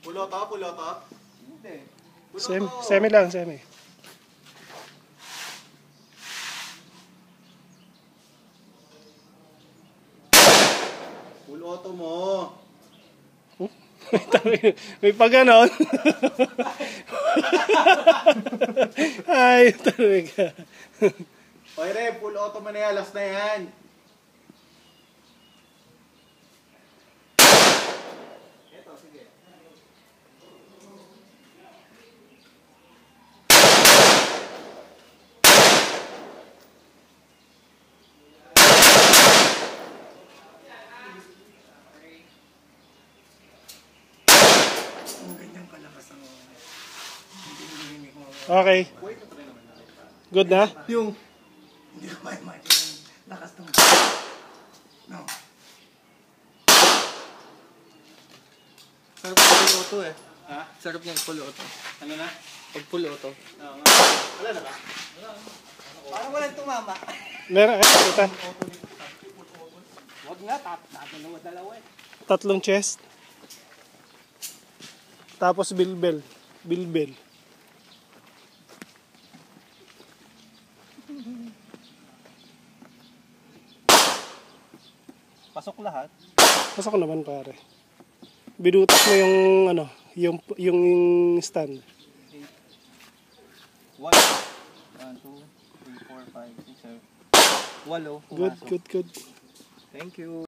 Puloto, puloto. Hindi. Semi lang, semi. Full auto mo. May pa ganon. Ay, talaga. Oy, Re, full auto mo na yan. Last na yan. Ito, sige. Ganyan kalakas ang hindi ko. Okay. Good na? Yung Hindi ko may lakas ng no. Sarap ng full auto eh. Ha? Sarap ng full auto. Ano na? Pag full auto. Oo nga. Wala na ba? Parang walang tumama. Meron, ito. Huwag nga, dalawa eh. 3 chest. Tapos bilbel. Bilbel. Pasok lahat. Pasok naman pare. Binutas mo yung ano, yung stand. 1, 2, 3, 4, 5, 6, 7. 8. Good, good, good. Thank you.